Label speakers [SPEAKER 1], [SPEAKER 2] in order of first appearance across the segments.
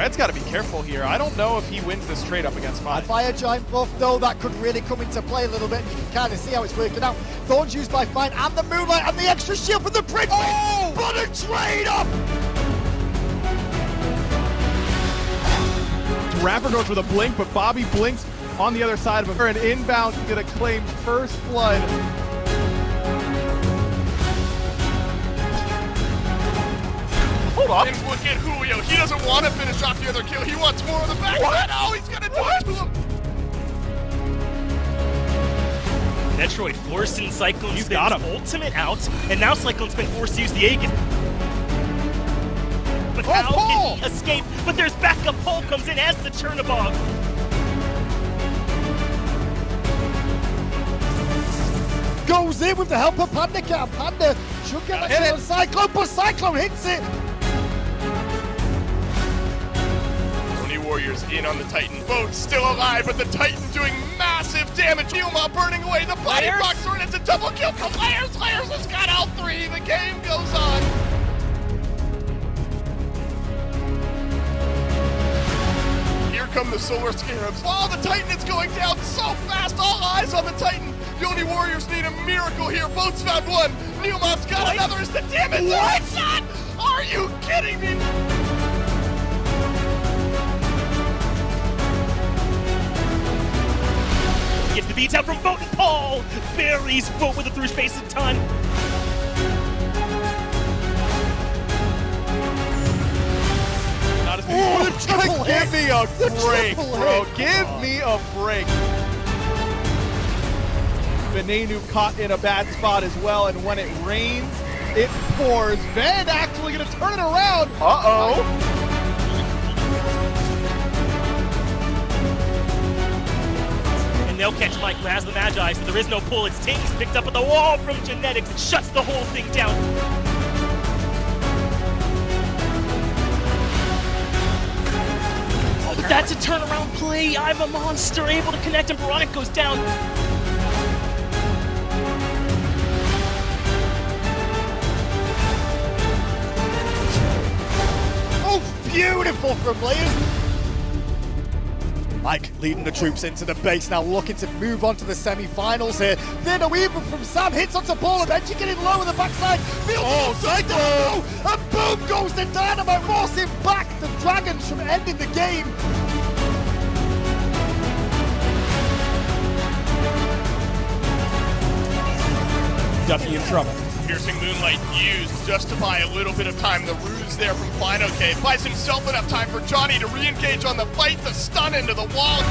[SPEAKER 1] Red's got to be careful here. I don't know if he wins this trade up against Fine.
[SPEAKER 2] Fire Giant buff, though, that could really come into play a little bit. You can kind of see how it's working out. Thorns used by Fine, and the Moonlight, and the extra shield from the Prince. Oh! But a trade up!
[SPEAKER 1] Rapper goes with a blink, but Bobby blinks on the other side of him. An inbound gonna claim first blood. Hold on.
[SPEAKER 3] And look at Julio. He doesn't want to finish off the other kill. He wants more on the back. What? Oh, he's gonna do it to him.
[SPEAKER 4] Metroid forcing Cyclone Spin's ultimate out, and now Cyclone's been forced to use the Aegis. But how can he escape? But there's backup. Paul comes in as the Chernobog.
[SPEAKER 2] Goes in with the help of Panda Cat. Panda should get that on Cyclone, but Cyclone hits it.
[SPEAKER 3] Oni Warriors in on the Titan. Both still alive, but the Titan doing massive damage. Yuma burning away the body box sword. It's a double kill from Layers. Layers has got all three. The game goes on. Here come the Solar Scarabs. Oh, the Titan is going down so fast. All eyes on the Titan. The Oni Warriors need a miracle here. Boats found one. Neomob's got another. Is the damage? What? Are you kidding me?
[SPEAKER 4] Gets the beats out from Boat and Paul. Buries Boat with a through space a ton.
[SPEAKER 1] Not as good. Give me a break, bro. Give me a break. Benenu caught in a bad spot as well, and when it rains, it pours. Van actually gonna turn it around. Uh-oh.
[SPEAKER 4] And they'll catch Mike, who has the Magi, so there is no pull. It's Tings picked up at the wall from Genetics. It shuts the whole thing down. Oh, but that's a turnaround play. I'm a monster, able to connect, and Veronic goes down.
[SPEAKER 2] Beautiful from Layers. Mike leading the troops into the base now, looking to move on to the semi-finals here. Then a weaver from Sam hits onto Paul, and Benji getting low on the backside. And boom goes the Dynamite, forcing back the Dragons from ending the game.
[SPEAKER 1] Duffy in trouble.
[SPEAKER 3] Piercing Moonlight used just to buy a little bit of time. The ruse there from Fine OK buys himself enough time for Johnny to re-engage on the fight, the stun into the wall.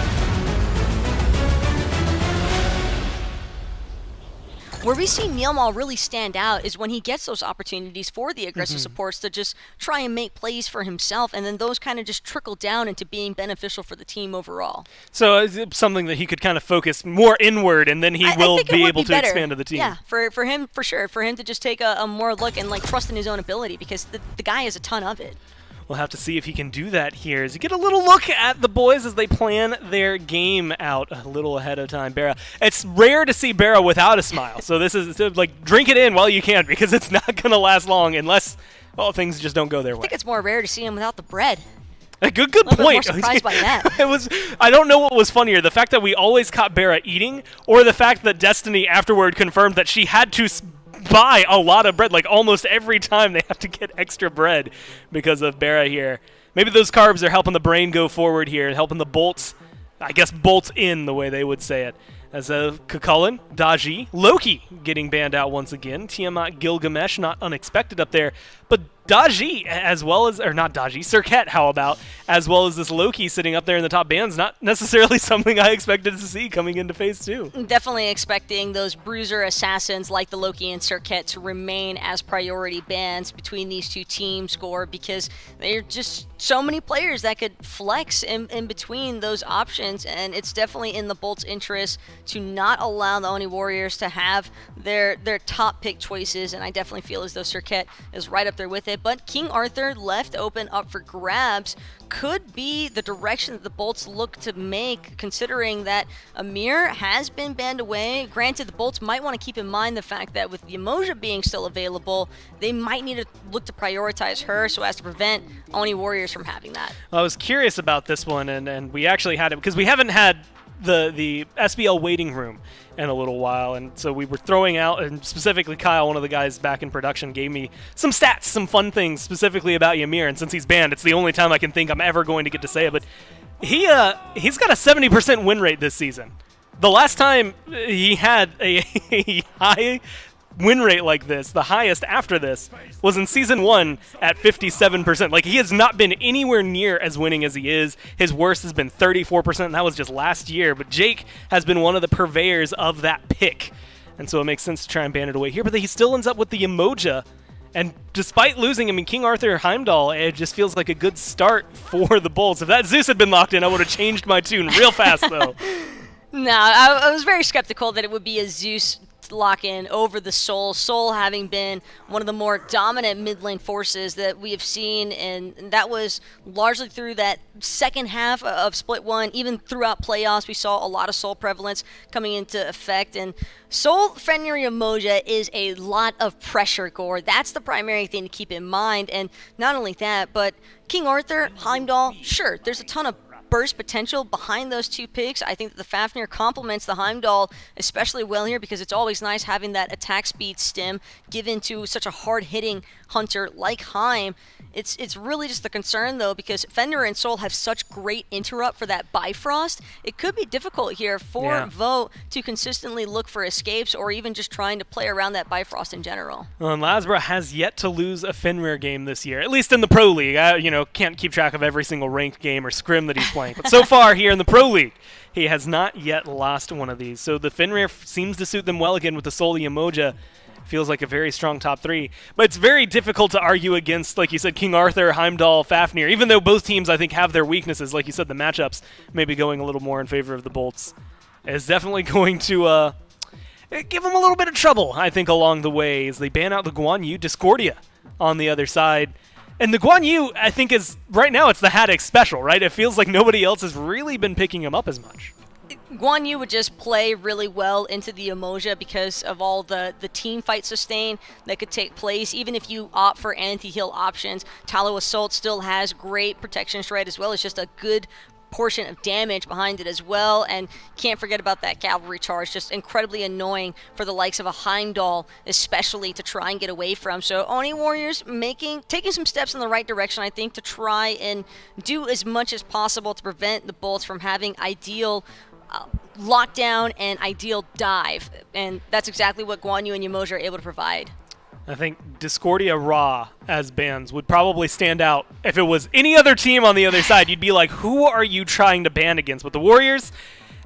[SPEAKER 5] Where we see Neilmal really stand out is when he gets those opportunities for the aggressive supports to just try and make plays for himself, and then those kind of just trickle down into being beneficial for the team overall.
[SPEAKER 4] So it's something that he could kind of focus more inward, and then he will be able to expand to the team.
[SPEAKER 5] Yeah, for him, for sure. For him to just take a more look and trust in his own ability, because the guy has a ton of it.
[SPEAKER 4] We'll have to see if he can do that here as you get a little look at the boys as they plan their game out a little ahead of time. Barra, it's rare to see Barra without a smile, so this is like drink it in while you can, because it's not going to last long unless, well, things just don't go their way.
[SPEAKER 5] I think it's more rare to see him without the bread.
[SPEAKER 4] A good point.
[SPEAKER 5] More surprised by that.
[SPEAKER 4] I don't know what was funnier, the fact that we always caught Barra eating, or the fact that Destiny afterward confirmed that she had to buy a lot of bread. Like almost every time they have to get extra bread because of Barra here. Maybe those carbs are helping the brain go forward here, helping the bolts, I guess, bolt in the way they would say it. As Kukulin, Daji, Loki getting banned out once again. Tiamat, Gilgamesh, not unexpected up there. But Daji, as well as, or not Daji, Serket, how about, as well as this Loki sitting up there in the top bands, not necessarily something I expected to see coming into Phase 2.
[SPEAKER 5] Definitely expecting those bruiser assassins like the Loki and Serket to remain as priority bans between these two teams, Gore, because they're just so many players that could flex in between those options, and it's definitely in the Bolt's interest to not allow the Oni Warriors to have their top pick choices, and I definitely feel as though Serket is right up there with it. it, but King Arthur left open up for grabs could be the direction that the Bolts look to make, considering that Amir has been banned away. Granted, the Bolts might want to keep in mind the fact that with the Emoja being still available, they might need to look to prioritize her so as to prevent Oni Warriors from having that.
[SPEAKER 4] I was curious about this one, and we actually had it because we haven't had the SBL waiting room in a little while, and so we were throwing out, and specifically Kyle, one of the guys back in production, gave me some stats, some fun things specifically about Ymir, and since he's banned, it's the only time I can think I'm ever going to get to say it, but he's got a 70% win rate this season. The last time he had a high win rate like this, the highest after this, was in Season 1 at 57%. Like, he has not been anywhere near as winning as he is. His worst has been 34%, and that was just last year. But Jake has been one of the purveyors of that pick. And so it makes sense to try and ban it away here. But he still ends up with the Emoja. And despite losing, I mean, King Arthur Heimdall, it just feels like a good start for the Bolts. If that Zeus had been locked in, I would have changed my tune real fast, though.
[SPEAKER 5] No, I was very skeptical that it would be a Zeus lock-in over the Soul. Soul having been one of the more dominant mid lane forces that we have seen, and that was largely through that second half of Split 1. Even throughout playoffs, we saw a lot of Soul prevalence coming into effect, and Soul Fenrir Emoja is a lot of pressure, Gore. That's the primary thing to keep in mind, and not only that, but King Arthur, Heimdall, sure, there's a ton of burst potential behind those two picks. I think that the Fafnir complements the Heimdall especially well here because it's always nice having that attack speed stim given to such a hard-hitting hunter like Heim. It's really just the concern, though, because Fenrir and Soul have such great interrupt for that Bifrost. It could be difficult here for Vote to consistently look for escapes or even just trying to play around that Bifrost in general.
[SPEAKER 4] Well, and Lasbra has yet to lose a Fenrir game this year, at least in the Pro League. I, can't keep track of every single ranked game or scrim that he's playing. But so far here in the Pro League, he has not yet lost one of these. So the Fenrir seems to suit them well again with the Soul Emoja. Feels like a very strong top three. But it's very difficult to argue against, like you said, King Arthur, Heimdall, Fafnir, even though both teams, I think, have their weaknesses. Like you said, the matchups maybe going a little more in favor of the Bolts. It's definitely going to give them a little bit of trouble, I think, along the way as they ban out the Guan Yu Discordia on the other side. And the Guan Yu, I think, is, right now, it's the Haddock special, right? It feels like nobody else has really been picking him up as much.
[SPEAKER 5] Guan Yu would just play really well into the Emoja because of all the team fight sustain that could take place. Even if you opt for anti-heal options, Talo Assault still has great protection stride as well as just a good portion of damage behind it as well, and can't forget about that cavalry charge, just incredibly annoying for the likes of a Heimdall especially to try and get away from. So Oni Warriors taking some steps in the right direction, I think, to try and do as much as possible to prevent the Bolts from having ideal lockdown and ideal dive, and that's exactly what Guan Yu and Emoja are able to provide.
[SPEAKER 4] I think Discordia Raw as bans would probably stand out. If it was any other team on the other side, you'd be like, who are you trying to ban against? But the Warriors,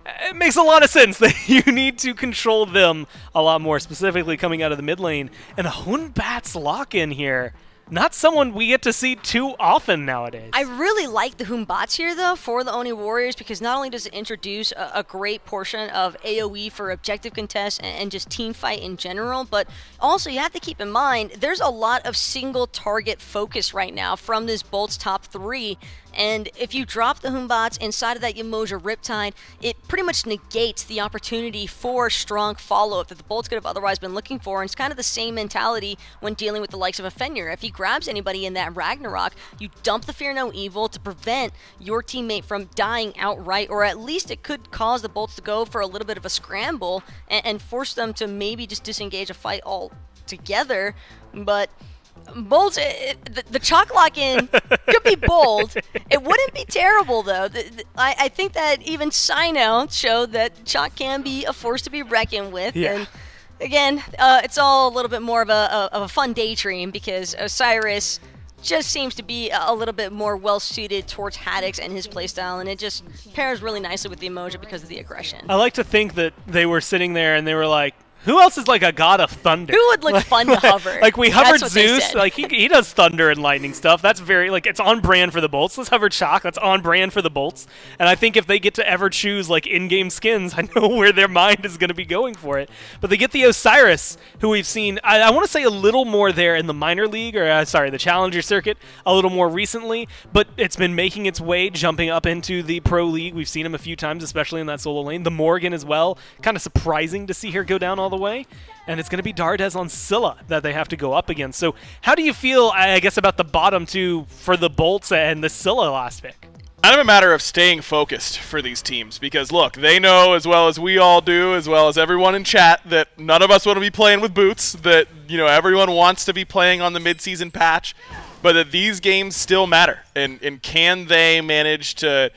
[SPEAKER 4] it makes a lot of sense that you need to control them a lot more, specifically coming out of the mid lane. And a Hunbat's lock-in here. Not someone we get to see too often nowadays.
[SPEAKER 5] I really like the Humbats here, though, for the Oni Warriors, because not only does it introduce a great portion of AoE for objective contests and just team fight in general, but also you have to keep in mind there's a lot of single target focus right now from this Bolt's top three. And if you drop the Humbats inside of that Emoja Riptide, it pretty much negates the opportunity for strong follow-up that the Bolts could have otherwise been looking for. And it's kind of the same mentality when dealing with the likes of a Fenrir. If he grabs anybody in that Ragnarok, you dump the Fear No Evil to prevent your teammate from dying outright, or at least it could cause the Bolts to go for a little bit of a scramble and force them to maybe just disengage a fight altogether. But Bolts, the Chalk lock-in could be bold. It wouldn't be terrible, though. I think that even Sino showed that Chalk can be a force to be reckoned with.
[SPEAKER 4] Yeah.
[SPEAKER 5] And again, it's all a little bit more of a fun daydream because Osiris just seems to be a little bit more well-suited towards Haddox and his playstyle, and it just pairs really nicely with the Emoja because of the aggression.
[SPEAKER 4] I like to think that they were sitting there and they were like, Who else is like a god of thunder?
[SPEAKER 5] Who would look fun to hover?
[SPEAKER 4] Like we hovered
[SPEAKER 5] That's what they
[SPEAKER 4] Zeus.
[SPEAKER 5] said.
[SPEAKER 4] Like he does thunder and lightning stuff. That's very like it's on brand for the Bolts. Let's hover Chalk. That's on brand for the Bolts. And I think if they get to ever choose like in-game skins, I know where their mind is going to be going for it. But they get the Osiris, who we've seen. I want to say a little more there in the minor league, or the Challenger circuit, a little more recently. But it's been making its way, jumping up into the Pro League. We've seen him a few times, especially in that solo lane. The Morgan as well. Kind of surprising to see her go down all the way. And it's going to be Dardes on Scylla that they have to go up against. So how do you feel, I guess, about the bottom two for the Bolts and the Scylla last pick?
[SPEAKER 3] Kind of a matter of staying focused for these teams because, look, they know as well as we all do, as well as everyone in chat, that none of us want to be playing with boots, that everyone wants to be playing on the mid-season patch, but that these games still matter. And can they manage to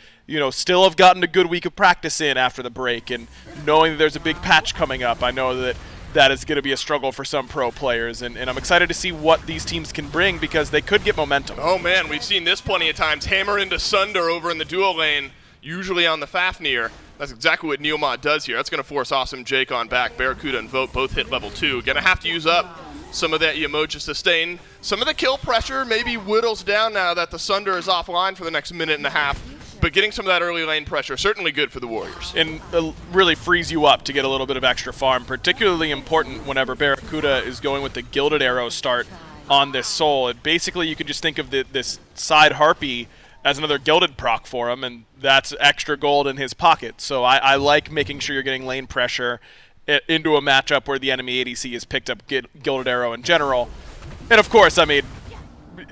[SPEAKER 3] still have gotten a good week of practice in after the break and knowing that there's a big patch coming up? I know that is going to be a struggle for some pro players, and I'm excited to see what these teams can bring because they could get momentum.
[SPEAKER 6] Oh man, we've seen this plenty of times. Hammer into Sunder over in the duo lane, usually on the Fafnir. That's exactly what Neomod does here. That's going to force Awesome Jake on back. Barracuda and Vote both hit level 2. Going to have to use up some of that Yamoja sustain. Some of the kill pressure maybe whittles down now that the Sunder is offline for the next minute and a half. But getting some of that early lane pressure, certainly good for the Warriors.
[SPEAKER 3] And really frees you up to get a little bit of extra farm, particularly important whenever Barracuda is going with the Gilded Arrow start on this Soul. And basically, you can just think of this side Harpy as another Gilded proc for him, and that's extra gold in his pocket. So I like making sure you're getting lane pressure into a matchup where the enemy ADC has picked up Gilded Arrow in general. And of course, I mean,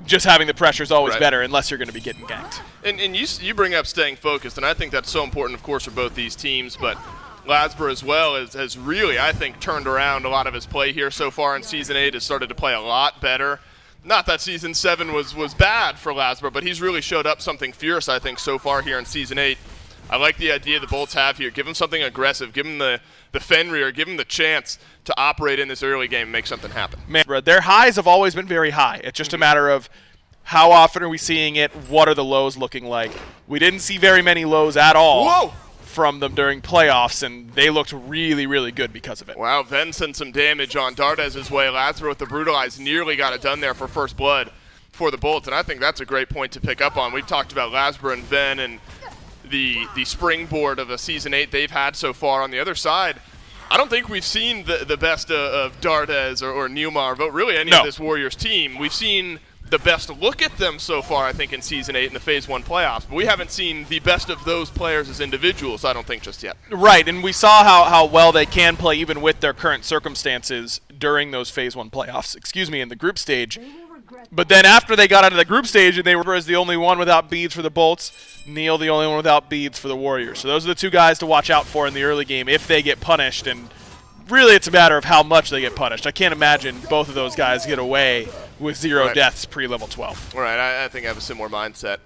[SPEAKER 3] just having the pressure is always better unless you're going to be getting ganked.
[SPEAKER 6] And you bring up staying focused, and I think that's so important, of course, for both these teams. But Lasbra as well has really, I think, turned around a lot of his play here so far in Season 8, has started to play a lot better. Not that Season 7 was bad for Lasbra, but he's really showed up something fierce, I think, so far here in Season 8. I like the idea the Bolts have here. Give him something aggressive. Give him the Fenrir. Give him the chance to operate in this early game and make something happen.
[SPEAKER 3] Man, their highs have always been very high. It's just a matter of how often are we seeing it? What are the lows looking like? We didn't see very many lows at all from them during playoffs, and they looked really, really good because of it.
[SPEAKER 6] Wow, Ven sent some damage on Dardes' way. Lasbra with the Brutalize nearly got it done there for first blood for the Bolts, and I think that's a great point to pick up on. We've talked about Lasbra and Ven and the springboard of a Season 8 they've had so far. On the other side, I don't think we've seen the best of Dardes or Neomar, but really any of this Warriors team. We've seen the best look at them so far, I think, in Season 8 in the Phase 1 playoffs. But we haven't seen the best of those players as individuals, I don't think, just yet.
[SPEAKER 3] Right, and we saw how well they can play even with their current circumstances during those Phase 1 playoffs, in the group stage. But then after they got out of the group stage and they were as the only one without beads for the Bolts, Neil the only one without beads for the Warriors. So those are the two guys to watch out for in the early game if they get punished, and really it's a matter of how much they get punished. I can't imagine both of those guys get away with 0 deaths pre-level 12.
[SPEAKER 6] Right, I think I have a similar mindset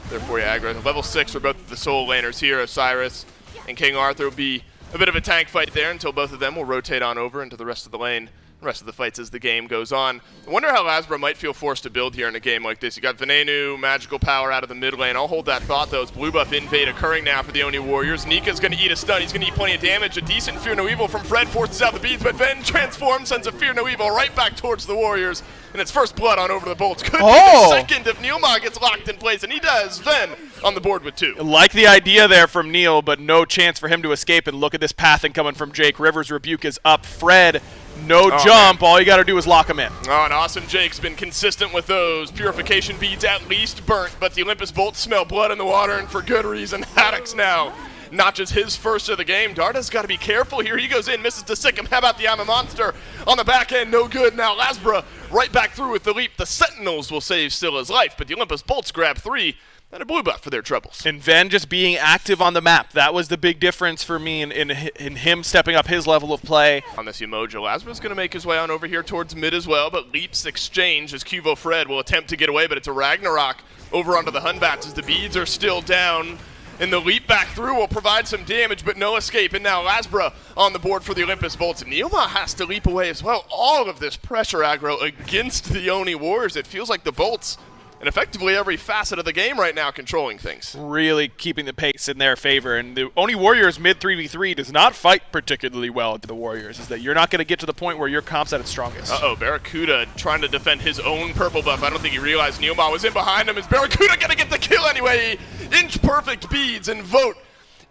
[SPEAKER 6] there for you, Aggro. Level 6 for both of the Soul laners here. Osiris and King Arthur will be a bit of a tank fight there until both of them will rotate on over into the rest of the lane. The rest of the fights as the game goes on. I wonder how Lasbra might feel forced to build here in a game like this. You got Venenu, magical power out of the mid lane. I'll hold that thought, though. It's blue buff invade occurring now for the Oni Warriors. Nika's going to eat a stun. He's going to eat plenty of damage. A decent Fear No Evil from Fred forces out the beads, but Ven transforms, sends a Fear No Evil right back towards the Warriors. And it's first blood on over the Bolts. Could be the second if Neomar gets locked in place, and he does. Ven on the board with 2.
[SPEAKER 3] Like the idea there from Neil, but no chance for him to escape. And look at this pathing coming from Jake. Rivers' rebuke is up. Fred, no jump. Man. All you got to do is lock him in.
[SPEAKER 6] Oh, and Awesome Jake's been consistent with those. Purification beads at least burnt, but the Olympus Bolts smell blood in the water, and for good reason. Haddock's now not just his first of the game. Darda's got to be careful here. He goes in, misses to sick him. How about the I'm a Monster on the back end? No good. Now Lasbra right back through with the leap. The Sentinels will save Scylla's life, but the Olympus Bolts grab 3 and a blue buff for their troubles.
[SPEAKER 3] And Ven just being active on the map. That was the big difference for me in him stepping up his level of play.
[SPEAKER 6] On this Yamoja, Lasbra's going to make his way on over here towards mid as well, but leaps exchange as Cuvo Fred will attempt to get away, but it's a Ragnarok over onto the Hunbats as the beads are still down. And the leap back through will provide some damage, but no escape. And now Lasbra on the board for the Olympus Bolts. And Neoma has to leap away as well. All of this pressure aggro against the Oni Warriors. It feels like the Bolts and effectively every facet of the game right now controlling things.
[SPEAKER 7] Really keeping the pace in their favor. And the only Warriors mid 3v3 does not fight particularly well to the Warriors, is that you're not going to get to the point where your comp's at its strongest.
[SPEAKER 6] Uh-oh, Barracuda trying to defend his own purple buff. I don't think he realized Neoma was in behind him. Is Barracuda going to get the kill anyway? Inch-perfect beads and Vote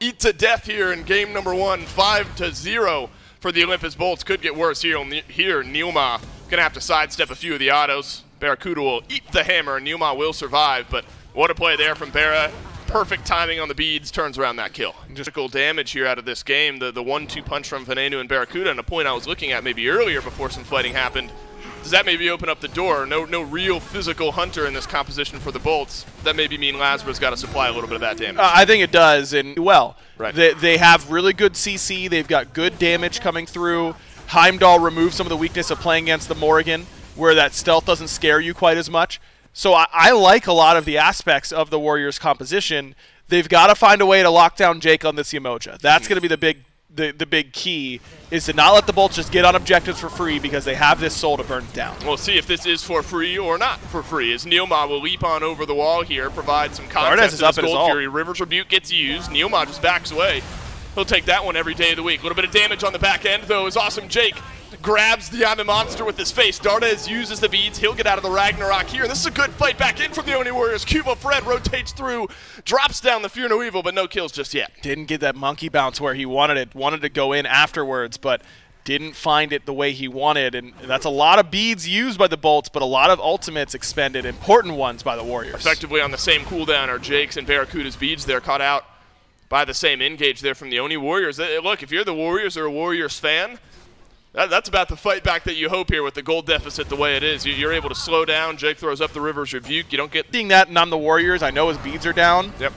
[SPEAKER 6] eat to death here in game number 1, 5-0 for the Olympus Bolts. Could get worse here. Neoma going to have to sidestep a few of the autos. Barracuda will eat the hammer, and Neoma will survive, but what a play there from Barra. Perfect timing on the beads, turns around that kill. Critical damage here out of this game. The 1-2 punch from Venenu and Barracuda, and a point I was looking at maybe earlier before some fighting happened. Does that maybe open up the door? No real physical hunter in this composition for the Bolts. That maybe mean Lasbra's got to supply a little bit of that damage.
[SPEAKER 7] I think it does, and well.
[SPEAKER 6] Right.
[SPEAKER 7] They have really good CC. They've got good damage coming through. Heimdall removes some of the weakness of playing against the Morrigan, where that stealth doesn't scare you quite as much. So I like a lot of the aspects of the Warriors' composition. They've got to find a way to lock down Jake on this Yemoja. That's going to be the big key, is to not let the Bolts just get on objectives for free, because they have this soul to burn it down.
[SPEAKER 6] We'll see if this is for free or not for free, as Neoma will leap on over the wall here, provide some context
[SPEAKER 7] is up
[SPEAKER 6] as
[SPEAKER 7] at his
[SPEAKER 6] Gold
[SPEAKER 7] ult.
[SPEAKER 6] Fury. River's Rebuke gets used. Neoma just backs away. He'll take that one every day of the week. A little bit of damage on the back end, though, is Awesome Jake grabs the Diamond Monster with his face. Dardes uses the beads. He'll get out of the Ragnarok here. This is a good fight back in from the Oni Warriors. Cuba Fred rotates through, drops down the Fear No Evil, but no kills just yet.
[SPEAKER 7] Didn't get that monkey bounce where he wanted it. Wanted to go in afterwards, but didn't find it the way he wanted. And that's a lot of beads used by the Bolts, but a lot of ultimates expended, important ones by the Warriors.
[SPEAKER 6] Effectively on the same cooldown are Jake's and Barracuda's beads. They're caught out by the same engage there from the Oni Warriors. Look, if you're the Warriors or a Warriors fan, that's about the fight back that you hope here with the gold deficit the way it is. You're able to slow down. Jake throws up the River's Rebuke. You don't get...
[SPEAKER 7] Seeing that, and I'm the Warriors, I know his beads are down.
[SPEAKER 6] Yep.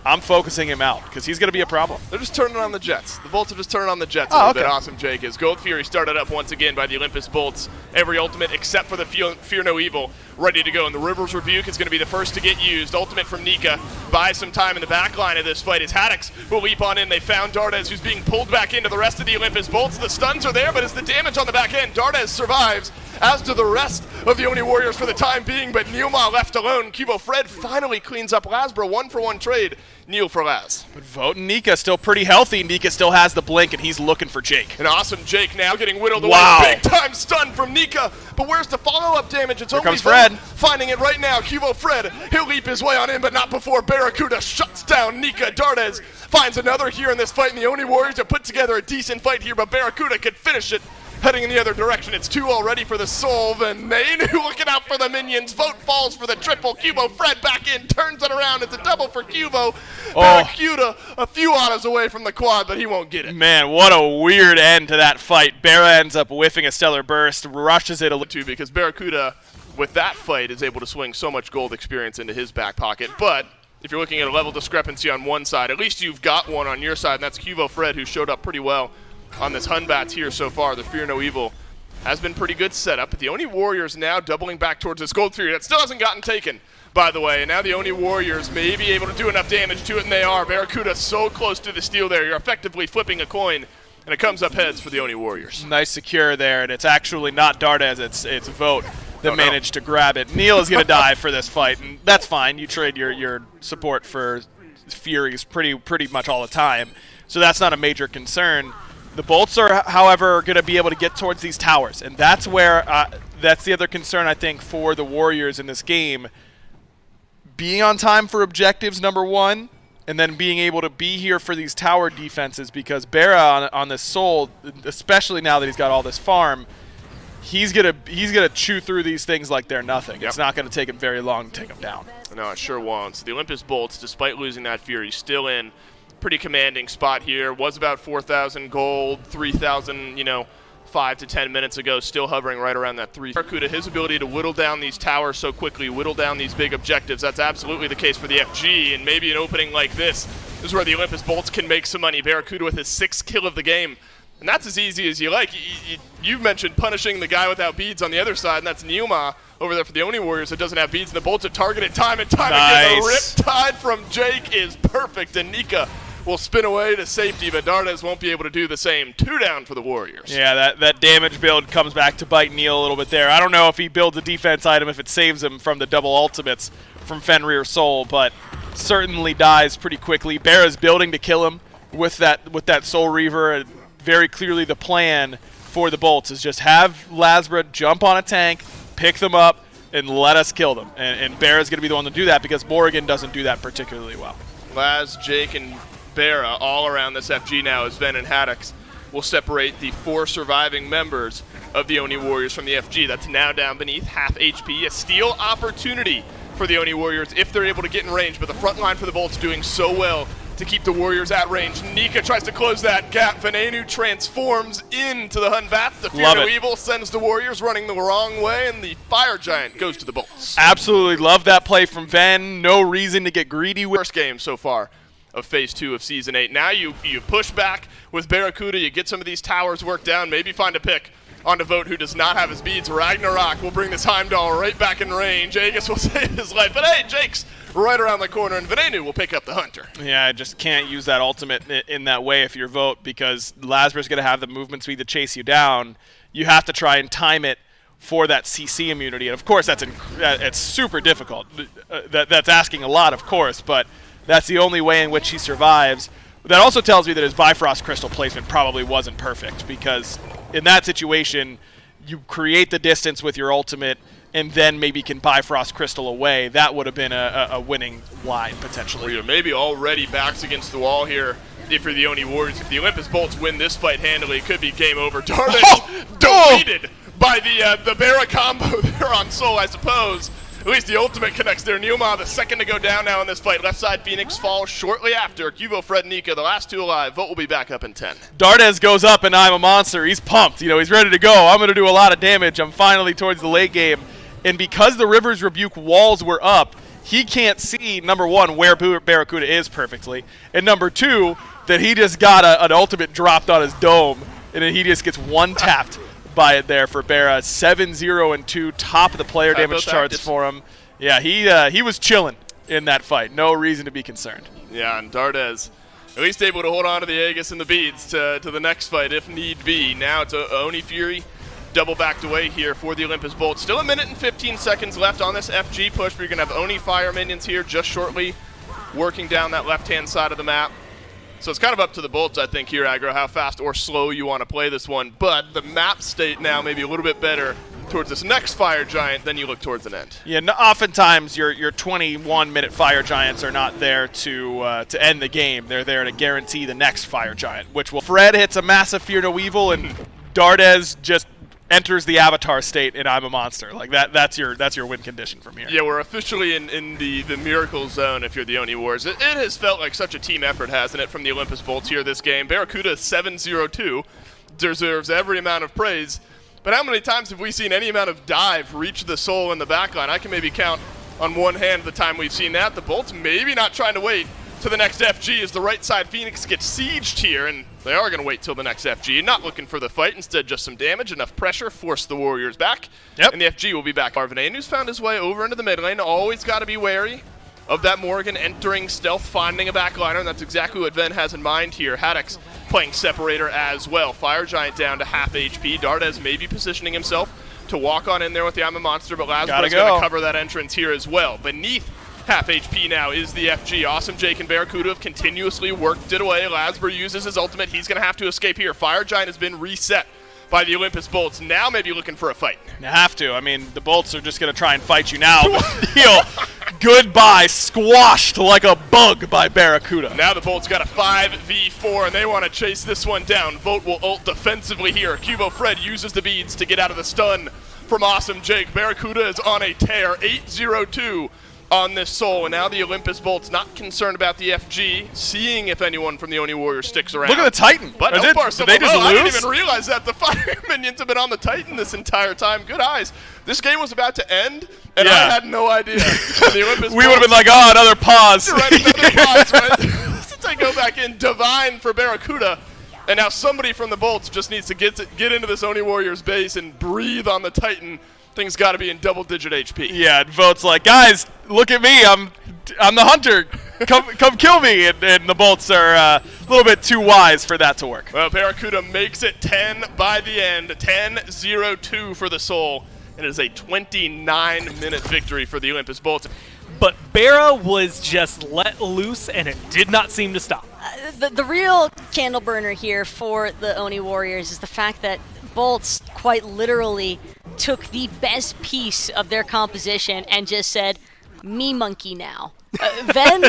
[SPEAKER 7] I'm focusing him out, because he's going to be a problem.
[SPEAKER 6] They're just turning on the Jets. The Bolts are just turning on the Jets a
[SPEAKER 7] Oh,
[SPEAKER 6] little
[SPEAKER 7] okay.
[SPEAKER 6] bit. Awesome Jake is. Gold Fury started up once again by the Olympus Bolts. Every ultimate except for the Fear No Evil ready to go. And the River's Rebuke is going to be the first to get used. Ultimate from Nika buys some time in the back line of this fight as Haddix will leap on in. They found Dardes, who's being pulled back into the rest of the Olympus Bolts. The stuns are there, but it's the damage on the back end. Dardes survives, as do the rest of the Oni Warriors for the time being, but Neoma left alone. Cubo Fred finally cleans up Lasbra. 1-for-1 trade. Neil for Laz.
[SPEAKER 7] But Vote and Nika still pretty healthy. Nika still has the blink, and he's looking for Jake.
[SPEAKER 6] An Awesome Jake now getting whittled
[SPEAKER 7] Wow.
[SPEAKER 6] away. Big time stun from Nika. But where's the follow-up damage? It's only
[SPEAKER 7] comes Fred.
[SPEAKER 6] Vote finding it right now. Cubo Fred, he'll leap his way on in, but not before Barracuda shuts down Nika. Dardes finds another here in this fight, and the Oni Warriors have put together a decent fight here, but Barracuda could finish it. Heading in the other direction, it's 2 already for the Soul. Then Maine looking out for the minions. Vote falls for the triple. Cubo Fred back in, turns it around. It's a double for Cubo. Barracuda a few autos away from the quad, but he won't get it.
[SPEAKER 7] Man, what a weird end to that fight. Barra ends up whiffing a Stellar Burst, rushes it a little.
[SPEAKER 6] Too, because Barracuda, with that fight, is able to swing so much gold experience into his back pocket. But if you're looking at a level discrepancy on one side, at least you've got one on your side, and that's Cubo Fred, who showed up pretty well on this Hunbats here so far. The Fear No Evil has been pretty good setup, but the Oni Warriors now doubling back towards this Gold Fury that still hasn't gotten taken, by the way. And now the Oni Warriors may be able to do enough damage to it, and they are. Barracuda so close to the steal there. You're effectively flipping a coin, and it comes up heads for the Oni Warriors.
[SPEAKER 7] Nice secure there, and it's actually not Dardes, it's Vote that managed to grab it. Neil is going to die for this fight, and that's fine. You trade your support for Furies pretty much all the time, so that's not a major concern. The Bolts are, however, going to be able to get towards these towers, and that's where that's the other concern, I think, for the Warriors in this game. Being on time for objectives, number one, and then being able to be here for these tower defenses, because Barra on this Soul, especially now that he's got all this farm, he's gonna chew through these things like they're nothing.
[SPEAKER 6] Yep.
[SPEAKER 7] It's not going to take him very long to take him down.
[SPEAKER 6] No, it sure won't. So the Olympus Bolts, despite losing that Fury, still in pretty commanding spot here. Was about 4,000 gold, 3,000, 5 to 10 minutes ago, still hovering right around that 3. Barracuda, his ability to whittle down these towers so quickly, whittle down these big objectives, that's absolutely the case for the FG, and maybe an opening like this is where the Olympus Bolts can make some money. Barracuda with his 6th kill of the game, and that's as easy as you like. You've mentioned punishing the guy without beads on the other side, and that's Neoma over there for the Oni Warriors that doesn't have beads, and the Bolts have targeted time and time again. The Riptide from Jake is perfect, and Nika will spin away to safety, but Dardes won't be able to do the same. 2 down for the Warriors.
[SPEAKER 7] Yeah, that damage build comes back to bite Neil a little bit there. I don't know if he builds a defense item, if it saves him from the double ultimates from Fenrir Soul, but certainly dies pretty quickly. Bera's building to kill him with that Soul Reaver, and very clearly the plan for the Bolts is just have Lasbra jump on a tank, pick them up, and let us kill them. And Bera's going to be the one to do that because Morrigan doesn't do that particularly well.
[SPEAKER 6] Laz, Jake, and Bera all around this FG now as Ven and Haddix will separate the 4 surviving members of the Oni Warriors from the FG. That's now down beneath half HP. A steal opportunity for the Oni Warriors if they're able to get in range, but the front line for the Bolts doing so well to keep the Warriors at range. Nika tries to close that gap. Venenu transforms into the Hun Vats. The Fear No Evil sends the Warriors running the wrong way, and the Fire Giant goes to the Bolts.
[SPEAKER 7] Absolutely love that play from Ven. No reason to get greedy with.
[SPEAKER 6] First game so far of Phase 2 of Season 8. Now you push back with Barracuda, you get some of these towers worked down, maybe find a pick onto Vote, who does not have his beads. Ragnarok will bring this Heimdall right back in range. Aegis will save his life, but hey, Jake's right around the corner, and Venenu will pick up the Hunter.
[SPEAKER 7] Yeah, I just can't use that ultimate in that way if you're Vote, because Lasbra's going to have the movement speed to chase you down. You have to try and time it for that CC immunity, and of course it's super difficult. That's asking a lot, of course, but that's the only way in which he survives. That also tells me that his Bifrost Crystal placement probably wasn't perfect, because in that situation, you create the distance with your ultimate and then maybe can Bifrost Crystal away. That would have been a winning line, potentially.
[SPEAKER 6] Or you're maybe already backs against the wall here if you're the Oni Warriors. If the Olympus Bolts win this fight handily, it could be game over. Dardish deleted by the Bera combo there on Soul, I suppose. At least the ultimate connects there. Neilma, the second to go down now in this fight. Left side Phoenix falls shortly after. Cuvo, Fred, Nika, the last 2 alive. Vote will be back up in 10.
[SPEAKER 7] Dardes goes up and I'm a monster. He's pumped. You know, he's ready to go. I'm going to do a lot of damage. I'm finally towards the late game. And because the River's Rebuke walls were up, he can't see, number one, where Barracuda is perfectly. And number two, that he just got an ultimate dropped on his dome. And then he just gets one-tapped by it there for Bera. 7-0-2, top of the player damage charts for him. Yeah, he was chilling in that fight. No reason to be concerned.
[SPEAKER 6] Yeah, and Dardes at least able to hold on to the Aegis and the beads to the next fight if need be. Now it's Oni Fury double backed away here for the Olympus Bolts. Still 1 minute and 15 seconds left on this FG push, but you're going to have Oni Fire minions here just shortly working down that left-hand side of the map. So it's kind of up to the Bolts, I think, here, Aggro, how fast or slow you want to play this one. But the map state now may be a little bit better towards this next Fire Giant than you look towards an end.
[SPEAKER 7] Yeah, oftentimes your 21-minute Fire Giants are not there to end the game. They're there to guarantee the next Fire Giant, which will. Fred hits a massive Fear No Evil, and Dardes just enters the Avatar state and I'm a monster. Like that's your win condition from here.
[SPEAKER 6] Yeah, we're officially in the miracle zone if you're the Oni Wars. It has felt like such a team effort, hasn't it, from the Olympus Bolts here this game. Barracuda 7-0-2 deserves every amount of praise. But how many times have we seen any amount of dive reach the Soul in the backline? I can maybe count on one hand the time we've seen that. The Bolts maybe not trying to wait to the next FG as the right side Phoenix gets sieged here, and they are going to wait till the next FG. Not looking for the fight, instead just some damage, enough pressure, force the Warriors back. Yep. And the FG will be back. Arvenenu's found his way over into the mid lane. Always got to be wary of that Morgan entering stealth, finding a backliner, and that's exactly what Ven has in mind here. Haddix playing Separator as well. Fire Giant down to half HP. Dardes may be positioning himself to walk on in there with the I'm a Monster, but Lasbra's going to cover that entrance here as well. Beneath half HP now is the FG. Awesome Jake and Barracuda have continuously worked it away. Lasbra uses his ultimate. He's going to have to escape here. Fire Giant has been reset by the Olympus Bolts. Now maybe looking for a fight.
[SPEAKER 7] You have to. I mean, the Bolts are just going to try and fight you now. But goodbye, squashed like a bug by Barracuda.
[SPEAKER 6] Now the Bolts got a 5v4, and they want to chase this one down. Vote will ult defensively here. Cubo Fred uses the beads to get out of the stun from Awesome Jake. Barracuda is on a tear. 8-0-2. On this Soul, and now the Olympus Bolts not concerned about the FG, seeing if anyone from the Oni Warriors sticks around.
[SPEAKER 7] Look at the Titan.
[SPEAKER 6] But
[SPEAKER 7] did they just lose?
[SPEAKER 6] I didn't even realize that the Fire Minions have been on the Titan this entire time. Good eyes. This game was about to end, and I had no idea. The Olympus
[SPEAKER 7] we would have been like, oh, another pause.
[SPEAKER 6] Right, another pause, right? Since I go back in, Divine for Barracuda, and now somebody from the Bolts just needs to get into this Oni Warriors base and breathe on the Titan. Things got to be in double-digit HP.
[SPEAKER 7] Yeah, Vote's like, guys, look at me. I'm the hunter. Come kill me. And the Bolts are a little bit too wise for that to work.
[SPEAKER 6] Well, Barracuda makes it 10 by the end. 10-0-2 for the Soul. It is a 29-minute victory for the Olympus Bolts.
[SPEAKER 4] but Bera was just let loose, and it did not seem to stop.
[SPEAKER 5] The real candle burner here for the Oni Warriors is the fact that Bolts quite literally took the best piece of their composition and just said, me monkey now. Ven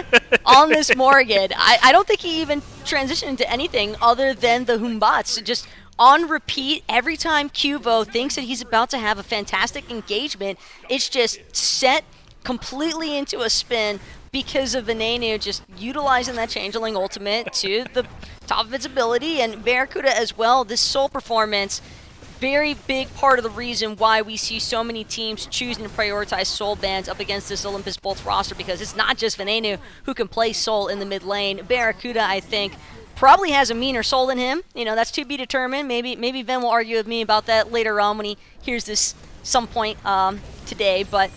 [SPEAKER 5] on this Morgan, I don't think he even transitioned into anything other than the Humbats. Just on repeat, every time Cuvo thinks that he's about to have a fantastic engagement, it's just set completely into a spin because of Venenu just utilizing that Changeling ultimate to the top of its ability, and Barracuda as well. This Soul performance, very big part of the reason why we see so many teams choosing to prioritize Soul bans up against this Olympus Bolts roster, because it's not just Venenu who can play Soul in the mid lane. Barracuda, I think, probably has a meaner Soul than him. You know, that's to be determined. Maybe Ven will argue with me about that later on when he hears this some point today, but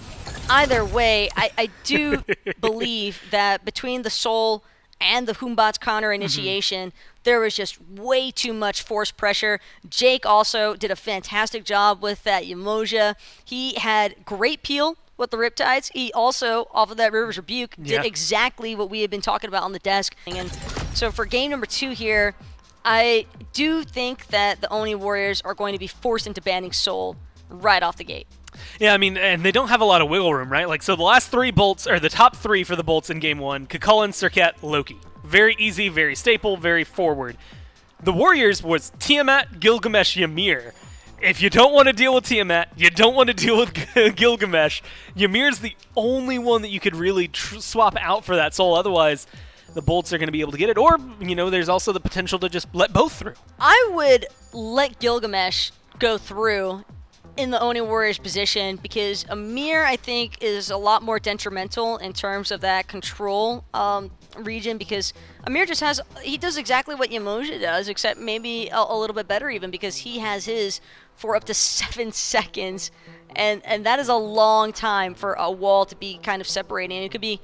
[SPEAKER 5] either way, I do believe that between the Soul and the Humbat's counter initiation, there was just way too much force pressure. Jake also did a fantastic job with that Yamoja. He had great peel with the Riptides. He also, off of that River's Rebuke, did exactly what we had been talking about on the desk. And so for game number 2 here, I do think that the Oni Warriors are going to be forced into banning Soul right off the gate.
[SPEAKER 4] Yeah, I mean, and they don't have a lot of wiggle room, right? Like, so the last 3 Bolts, or the top 3 for the Bolts in game 1, Kukulkan, Serket, Loki. Very easy, very staple, very forward. The Warriors was Tiamat, Gilgamesh, Ymir. If you don't want to deal with Tiamat, you don't want to deal with Gilgamesh, Ymir's the only one that you could really swap out for that Soul. Otherwise, the Bolts are going to be able to get it. Or, you know, there's also the potential to just let both through.
[SPEAKER 5] I would let Gilgamesh go through in the Oni Warriors position, because Ymir, I think, is a lot more detrimental in terms of that control region, because Ymir just has, he does exactly what Yamoja does, except maybe a little bit better even, because he has his for up to 7 seconds, and that is a long time for a wall to be kind of separating. It could be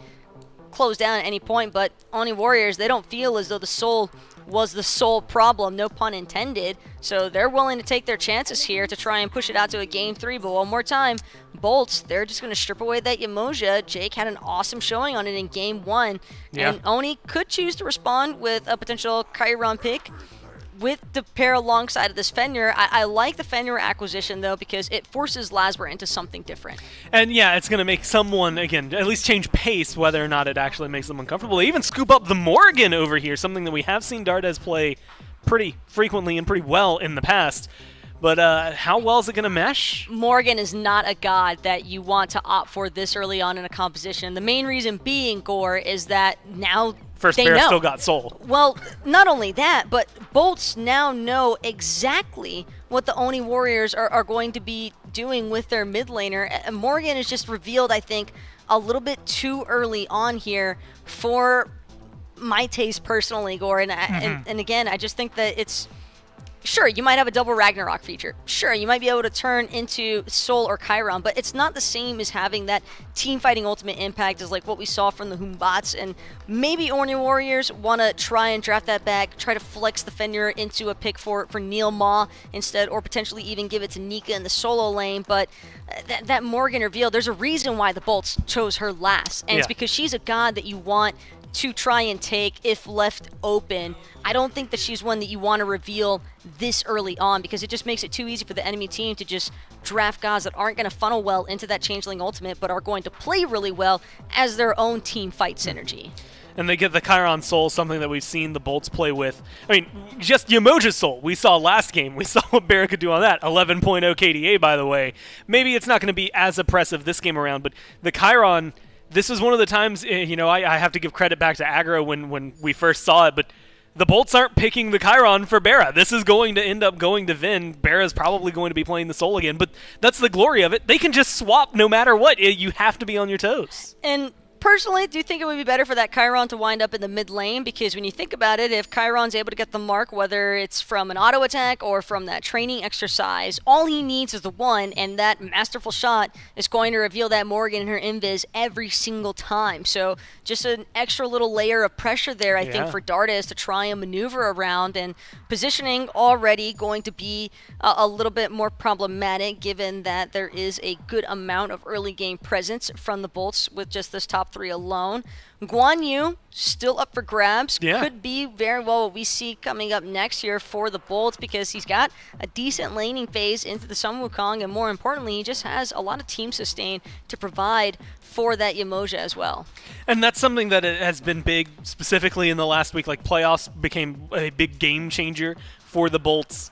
[SPEAKER 5] closed down at any point, but Oni Warriors, they don't feel as though the Soul was the sole problem, no pun intended, so they're willing to take their chances here to try and push it out to a game 3. But one more time, Bolts, they're just going to strip away that Yamoja. Jake had an awesome showing on it in game 1, and Oni could choose to respond with a potential Chiron pick with the pair alongside of this Fenrir. I like the Fenrir acquisition, though, because it forces Lasber into something different.
[SPEAKER 4] And yeah, it's going to make someone, again, at least change pace, whether or not it actually makes them uncomfortable. They even scoop up the Morgan over here, something that we have seen Dardes play pretty frequently and pretty well in the past. But how well is it going to mesh?
[SPEAKER 5] Morgan is not a god that you want to opt for this early on in a composition. The main reason being, Gore, is that now
[SPEAKER 4] First
[SPEAKER 5] they
[SPEAKER 4] pair
[SPEAKER 5] know.
[SPEAKER 4] still got Soul.
[SPEAKER 5] Well, not only that, but Bolts now know exactly what the Oni Warriors are going to be doing with their mid laner. Morgan is just revealed, I think, a little bit too early on here for my taste personally, Gore. And again, I just think that it's... Sure, you might have a double Ragnarok feature. Sure, you might be able to turn into Soul or Chiron, but it's not the same as having that team fighting ultimate impact as like what we saw from the Humbats. And maybe Oni Warriors want to try and draft that back, try to flex the Fenrir into a pick for Neil Ma instead, or potentially even give it to Nika in the solo lane. But that Morgan reveal, there's a reason why the Bolts chose her last, and it's because she's a god that you want to try and take if left open. I don't think that she's one that you want to reveal this early on, because it just makes it too easy for the enemy team to just draft gods that aren't going to funnel well into that Changeling ultimate, but are going to play really well as their own team fight synergy.
[SPEAKER 4] And they get the Chiron Soul, something that we've seen the Bolts play with. I mean, just Yamoja's Soul. We saw last game. We saw what Barra could do on that. 11.0 KDA, by the way. Maybe it's not going to be as oppressive this game around, but the Chiron... This is one of the times, you know, I have to give credit back to Aggro when we first saw it, but the Bolts aren't picking the Chiron for Barra. This is going to end up going to Vin. Barra's probably going to be playing the Soul again, but that's the glory of it. They can just swap no matter what. You have to be on your toes.
[SPEAKER 5] And personally do think it would be better for that Chiron to wind up in the mid lane, because when you think about it, if Chiron's able to get the mark, whether it's from an auto attack or from that training exercise, all he needs is the one, and that masterful shot is going to reveal that Morgan in her invis every single time. So just an extra little layer of pressure there, I think, for Dardas to try and maneuver around, and positioning already going to be a little bit more problematic, given that there is a good amount of early game presence from the Bolts with just this top 3 alone. Guan Yu still up for grabs. Could be very well what we see coming up next year for the Bolts, because he's got a decent laning phase into the Sun Wukong, and more importantly, he just has a lot of team sustain to provide for that Yemoja as well.
[SPEAKER 4] And that's something that has been big, specifically in the last week. Like, playoffs became a big game changer for the Bolts.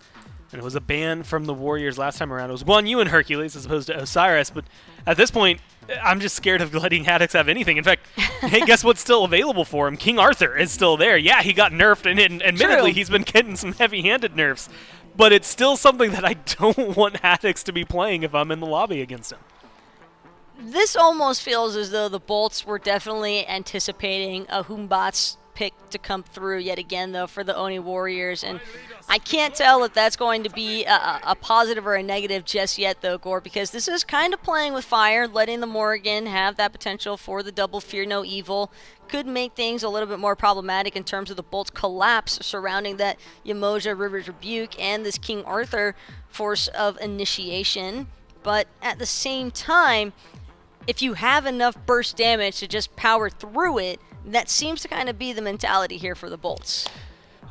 [SPEAKER 4] And it was a ban from the Warriors last time around. It was Guan Yu and Hercules as opposed to Osiris. But at this point, I'm just scared of letting Haddix have anything. In fact, hey, guess what's still available for him? King Arthur is still there. Yeah, he got nerfed, and admittedly, he's been getting some heavy-handed nerfs. But it's still something that I don't want Haddix to be playing if I'm in the lobby against him.
[SPEAKER 5] This almost feels as though the Bolts were definitely anticipating a Humbat's pick to come through yet again, though, for the Oni Warriors. And I can't tell if that's going to be a positive or a negative just yet, though, Gore, because this is kind of playing with fire, letting the Morgan have that potential for the double Fear No Evil. Could make things a little bit more problematic in terms of the Bolts' collapse surrounding that Yemoja, River's Rebuke, and this King Arthur force of initiation. But at the same time, if you have enough burst damage to just power through it, that seems to kind of be the mentality here for the Bolts.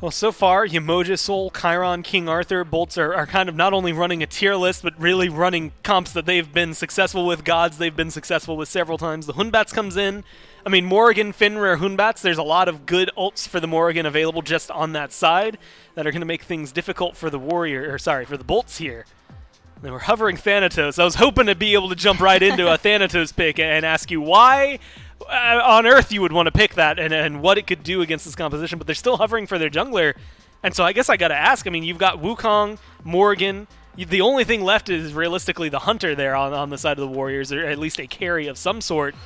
[SPEAKER 4] Well, so far, Yemoja, Soul, Chiron, King Arthur, Bolts are kind of not only running a tier list, but really running comps that they've been successful with, gods they've been successful with several times. The Hunbats comes in. I mean, Morrigan, Fenrir, Hunbats, there's a lot of good ults for the Morrigan available just on that side that are going to make things difficult for the for the Bolts here. They were hovering Thanatos. I was hoping to be able to jump right into a Thanatos pick and ask you why on earth you would want to pick that and what it could do against this composition, but they're still hovering for their jungler. And so I guess I got to ask, I mean, you've got Wukong, Morgan. The only thing left is realistically the Hunter there on the side of the Warriors, or at least a carry of some sort.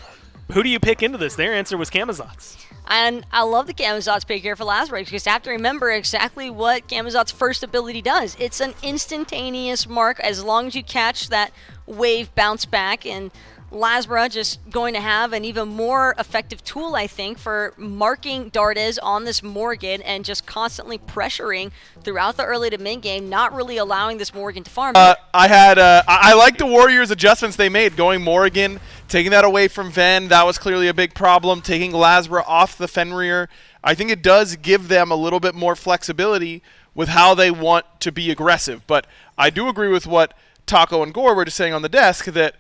[SPEAKER 4] Who do you pick into this? Their answer was Camazotz.
[SPEAKER 5] And I love the Camazotz pick here for Lazarus, because you have to remember exactly what Camazotz's first ability does. It's an instantaneous mark as long as you catch that wave bounce back, and Lasbra just going to have an even more effective tool, I think, for marking Dardas on this Morgan and just constantly pressuring throughout the early to mid game, not really allowing this Morgan to farm.
[SPEAKER 7] I like the Warriors' adjustments they made, going Morgan, taking that away from Ven. That was clearly a big problem. Taking Lasbra off the Fenrir. I think it does give them a little bit more flexibility with how they want to be aggressive. But I do agree with what Taco and Gore were just saying on the desk, that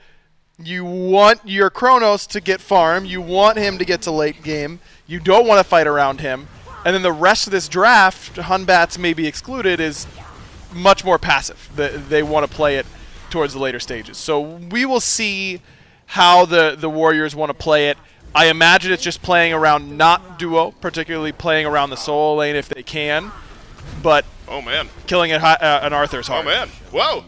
[SPEAKER 7] you want your Chronos to get farm. You want him to get to late game. You don't want to fight around him. And then the rest of this draft, Hunbats may be excluded, is much more passive. They want to play it towards the later stages. So we will see how the Warriors want to play it. I imagine it's just playing around not duo, particularly playing around the solo lane if they can. But
[SPEAKER 6] oh man,
[SPEAKER 7] killing an Arthur's hard.
[SPEAKER 6] Oh man, whoa!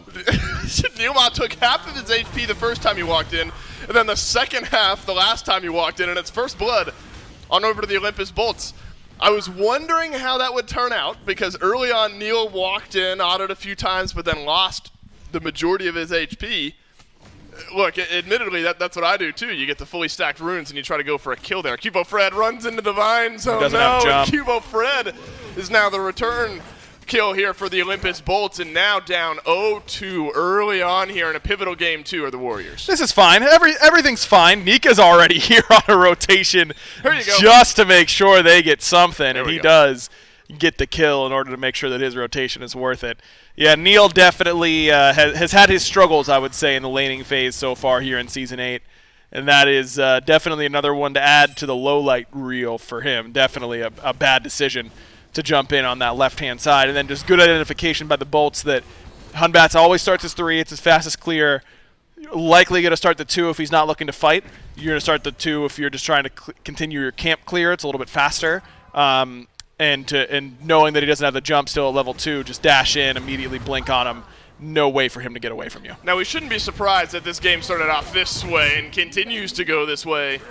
[SPEAKER 6] Newmont took half of his HP the first time he walked in, and then the second half the last time he walked in, and it's first blood on over to the Olympus Bolts. I was wondering how that would turn out, because early on Neil walked in, autoed a few times, but then lost the majority of his HP. Look, admittedly, that's what I do too. You get the fully stacked runes and you try to go for a kill there. Cubo Fred runs into the vines. Oh no, Cubo Fred is now the return kill here for the Olympus Bolts, and now down 0-2 early on here in a pivotal game 2 are the Warriors.
[SPEAKER 7] This is fine. Everything's fine. Nika's already here on a rotation just to make sure they get something, and he does get the kill in order to make sure that his rotation is worth it. Yeah, Neil definitely has had his struggles, I would say, in the laning phase so far here in Season 8. And that is definitely another one to add to the low-light reel for him. Definitely a bad decision to jump in on that left-hand side. And then just good identification by the Bolts that Hunbats always starts as 3. It's his fastest clear. Likely going to start the 2 if he's not looking to fight. You're going to start the 2 if you're just trying to continue your camp clear. It's a little bit faster. And knowing that he doesn't have the jump still at level 2, just dash in, immediately blink on him. No way for him to get away from you.
[SPEAKER 6] Now, we shouldn't be surprised that this game started off this way and continues to go this way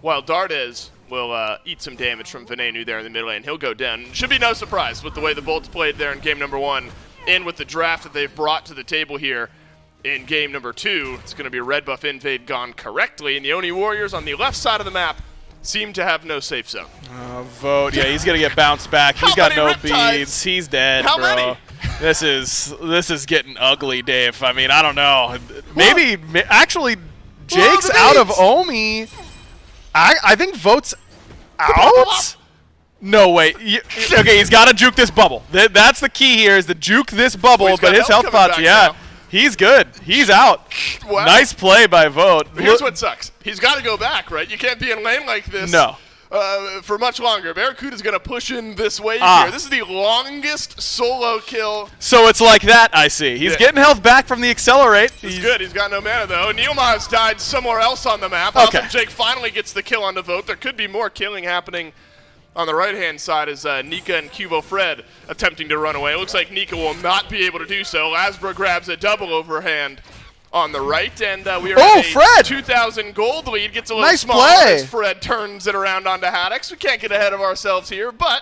[SPEAKER 6] while Dardes will eat some damage from Venenu there in the mid lane. He'll go down. Should be no surprise with the way the Bolts played there in game number 1 and with the draft that they've brought to the table here in game number 2. It's going to be a red buff invade gone correctly, and the Oni Warriors on the left side of the map seem to have no safe zone.
[SPEAKER 7] Vote. Yeah, he's going to get bounced back. He's got no beads. He's dead,
[SPEAKER 6] How
[SPEAKER 7] bro.
[SPEAKER 6] many?
[SPEAKER 7] This is getting ugly, Dave. I mean, I don't know. Maybe, actually, Jake's out of Omi. I think Vote's out? No, wait. Okay, he's got to juke this bubble. That's the key here, is to juke this bubble,
[SPEAKER 6] Well,
[SPEAKER 7] but his health pots,
[SPEAKER 6] now.
[SPEAKER 7] he's good. He's out.
[SPEAKER 6] Wow.
[SPEAKER 7] Nice play by Vote.
[SPEAKER 6] Here's what sucks. He's got to go back, right? You can't be in lane like this.
[SPEAKER 7] No.
[SPEAKER 6] For much longer. Barracuda's going to push in this wave here. This is the longest solo kill.
[SPEAKER 7] So it's like that, I see. He's getting health back from the accelerate.
[SPEAKER 6] He's good. He's got no mana, though. Neilmaz died somewhere else on the map.
[SPEAKER 7] Okay.
[SPEAKER 6] Awesome Jake finally gets the kill on the Vote. There could be more killing happening on the right-hand side as Nika and Cubo Fred attempting to run away. It looks like Nika will not be able to do so. Lasbra grabs a double overhand on the right, and we are at a
[SPEAKER 7] Fred!
[SPEAKER 6] 2,000 gold lead. Gets a little
[SPEAKER 7] Nice
[SPEAKER 6] smaller
[SPEAKER 7] play.
[SPEAKER 6] as Fred turns it around onto Haddix. We can't get ahead of ourselves here, but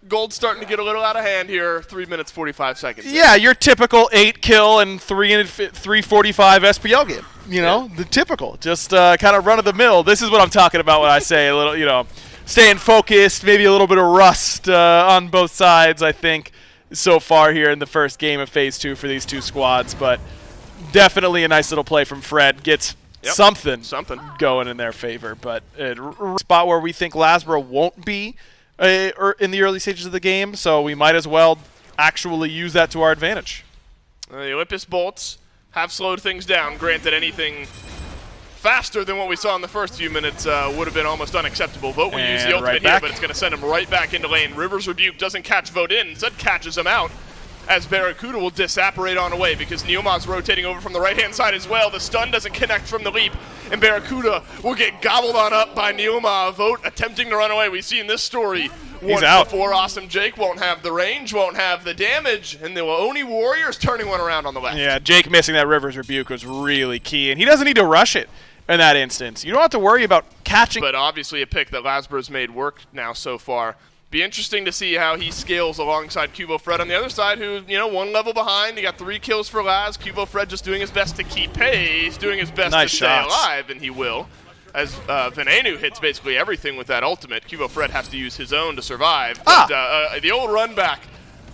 [SPEAKER 6] gold's starting to get a little out of hand here. 3 minutes, 45 seconds.
[SPEAKER 7] Yeah, your typical 8 kill and 345 SPL game. You know, the typical. Just kind of run of the mill. This is what I'm talking about when I say a little, you know, staying focused, maybe a little bit of rust on both sides, I think, so far here in the first game of Phase 2 for these two squads. But definitely a nice little play from Fred. Gets something going in their favor. But a spot where we think Lasbra won't be in the early stages of the game, so we might as well actually use that to our advantage.
[SPEAKER 6] The Olympus Bolts have slowed things down. Granted, anything faster than what we saw in the first few minutes would have been almost unacceptable. Vote will use the ultimate here, but it's going to send him right back into lane. Rivers Rebuke doesn't catch Vote in, instead catches him out, as Barracuda will disapparate on away because Neomaz rotating over from the right-hand side as well. The stun doesn't connect from the leap, and Barracuda will get gobbled on up by Neoma. Vote attempting to run away. We've seen this story once before. Awesome Jake won't have the range, won't have the damage, and the Oni Warriors turning one around on the left.
[SPEAKER 7] Yeah, Jake missing that Rivers Rebuke was really key, and he doesn't need to rush it in that instance. You don't have to worry about catching.
[SPEAKER 6] But obviously a pick that Lasbra's made work now so far. Be interesting to see how he scales alongside Cubo Fred on the other side, who, you know, 1 level behind. He got 3 kills for Laz. Cubo Fred just doing his best to keep pace, doing his best to stay alive, and he will. As Venenu hits basically everything with that ultimate, Cubo Fred has to use his own to survive. But the old run back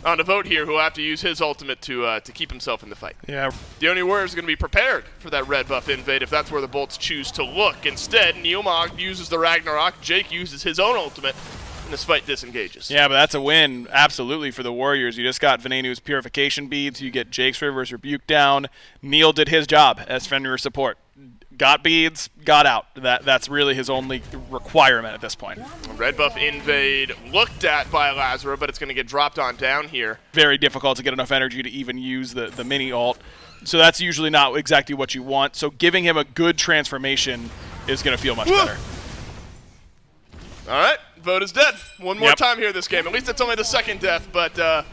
[SPEAKER 6] on the Vote here, who will have to use his ultimate to keep himself in the fight.
[SPEAKER 7] Yeah.
[SPEAKER 6] The Oni Warriors are going to be prepared for that red buff invade if that's where the Bolts choose to look. Instead, Neomog uses the Ragnarok. Jake uses his own ultimate. And this fight disengages.
[SPEAKER 7] Yeah, but that's a win, absolutely, for the Warriors. You just got Venenu's Purification Beads. You get Jake's Rivers Rebuke down. Neil did his job as Fenrir support. Got beads, got out. That's really his only requirement at this point.
[SPEAKER 6] Red buff invade looked at by Lazara, but it's going to get dropped on down here.
[SPEAKER 7] Very difficult to get enough energy to even use the mini ult. So that's usually not exactly what you want. So giving him a good transformation is going to feel much better.
[SPEAKER 6] All right. Vote is dead. One more time here this game. At least it's only the second death, but that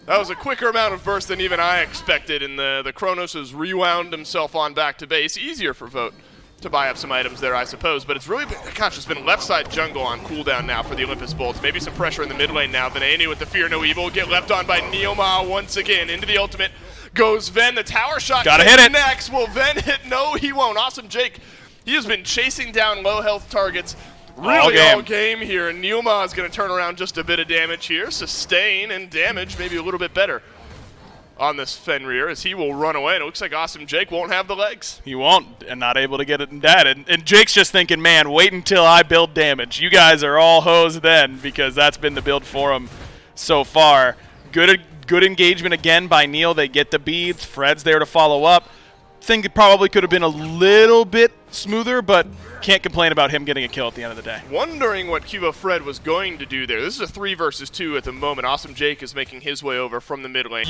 [SPEAKER 6] was a quicker amount of burst than even I expected, and the Kronos has rewound himself on back to base. Easier for Vote to buy up some items there, I suppose, but it's really been, gosh, it's been left side jungle on cooldown now for the Olympus Bolts. Maybe some pressure in the mid lane now. Venenu with the Fear No Evil get left on by Neoma once again. Into the ultimate goes Ven. The tower shot
[SPEAKER 7] gotta hit it
[SPEAKER 6] next. Will Ven hit? No, he won't. Awesome Jake, he has been chasing down low health targets really all game here, and Neoma is going to turn around just a bit of damage here. Sustain and damage, maybe a little bit better on this Fenrir as he will run away. And it looks like Awesome Jake won't have the legs.
[SPEAKER 7] He won't, and not able to get it in dead. And Jake's just thinking, man, wait until I build damage. You guys are all hosed then, because that's been the build for him so far. Good engagement again by Neil. They get the beads. Fred's there to follow up. Think it probably could have been a little bit smoother, but can't complain about him getting a kill at the end of the day.
[SPEAKER 6] Wondering what Cubo Fred was going to do there. This is a 3 versus 2 at the moment. Awesome Jake is making his way over from the mid lane.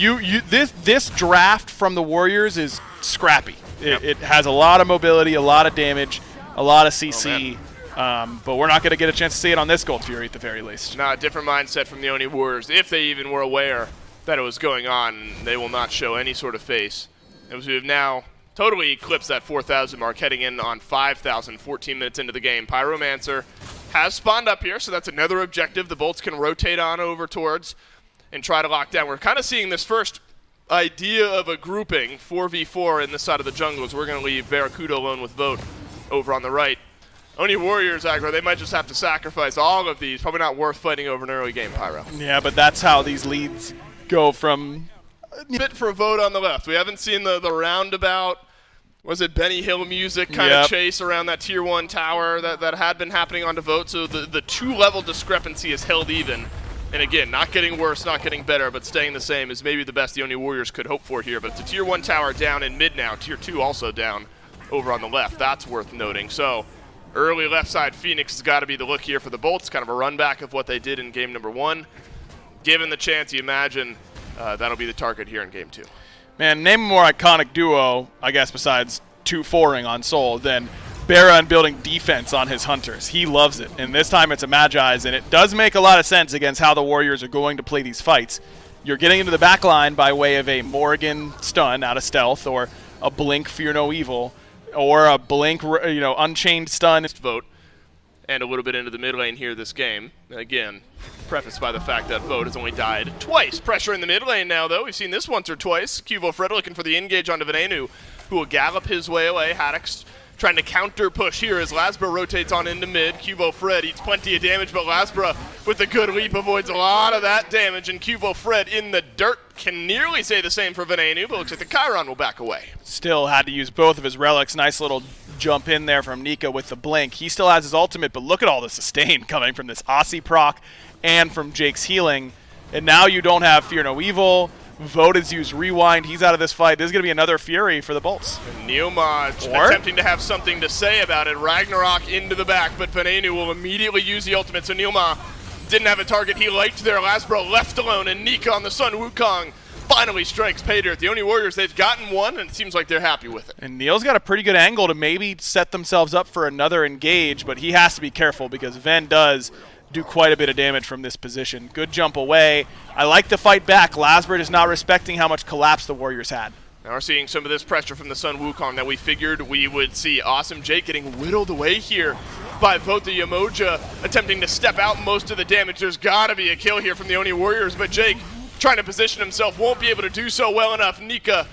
[SPEAKER 7] This draft from the Warriors is scrappy. It has a lot of mobility, a lot of damage, a lot of CC, but we're not going to get a chance to see it on this Gold Fury at the very least.
[SPEAKER 6] Nah, different mindset from the Oni Warriors. If they even were aware that it was going on, they will not show any sort of face. As we have now totally eclipsed that 4,000 mark, heading in on 5,000, 14 minutes into the game. Pyromancer has spawned up here, so that's another objective the Bolts can rotate on over towards and try to lock down. We're kind of seeing this first idea of a grouping, 4v4 in this side of the jungles. We're going to leave Barracuda alone with Vote over on the right. Only Warriors, aggro, they might just have to sacrifice all of these. Probably not worth fighting over an early game, Pyro.
[SPEAKER 7] Yeah, but that's how these leads go from...
[SPEAKER 6] A bit for Vote on the left. We haven't seen the roundabout, was it Benny Hill music kind of chase around that tier 1 tower that had been happening onto Vote, so the 2-level discrepancy is held even. And again, not getting worse, not getting better, but staying the same is maybe the best the Only Warriors could hope for here. But it's a tier 1 tower down in mid now, tier 2 also down over on the left. That's worth noting. So early left side Phoenix has got to be the look here for the Bolts, kind of a run back of what they did in game number 1. Given the chance, you imagine that'll be the target here in game 2.
[SPEAKER 7] Man, name a more iconic duo, I guess, besides 2-4ing on Soul than Baron building defense on his Hunters. He loves it, and this time it's a Magi's, and it does make a lot of sense against how the Warriors are going to play these fights. You're getting into the back line by way of a Morrigan stun out of stealth, or a Blink Fear No Evil, or a Blink, Unchained stun.
[SPEAKER 6] Vote, and a little bit into the mid lane here this game. Again, prefaced by the fact that Vote has only died twice. Pressure in the mid lane now, though. We've seen this once or twice. Cuvo Fred looking for the engage onto Venenu, who will gallop his way away. Haddock's trying to counter push here as Lasbra rotates on into mid. Cuvo Fred eats plenty of damage, but Lasbra with a good leap avoids a lot of that damage, and Cuvo Fred in the dirt can nearly say the same for Venenu, but looks like the Chiron will back away.
[SPEAKER 7] Still had to use both of his relics. Nice little jump in there from Nika with the blink. He still has his ultimate, but look at all the sustain coming from this Aussie proc and from Jake's healing. And now you don't have Fear No Evil. Vote has used Rewind. He's out of this fight. This is going to be another Fury for the Bolts.
[SPEAKER 6] Neomaj attempting to have something to say about it. Ragnarok into the back, but Venenu will immediately use the ultimate. So Neomaj didn't have a target he liked there. Lasbro left alone, and Nika on the Sun Wukong finally strikes pay dirt. The only Warriors, they've gotten one, and it seems like they're happy with it.
[SPEAKER 7] And Neil's got a pretty good angle to maybe set themselves up for another engage, but he has to be careful because Ven does do quite a bit of damage from this position. Good jump away. I like the fight back. Lasbert is not respecting how much collapse the Warriors had.
[SPEAKER 6] Now we're seeing some of this pressure from the Sun Wukong that we figured we would see. Awesome Jake getting whittled away here by both the Yamoja, attempting to step out most of the damage. There's got to be a kill here from the Oni Warriors, but Jake trying to position himself won't be able to do so well enough. Nika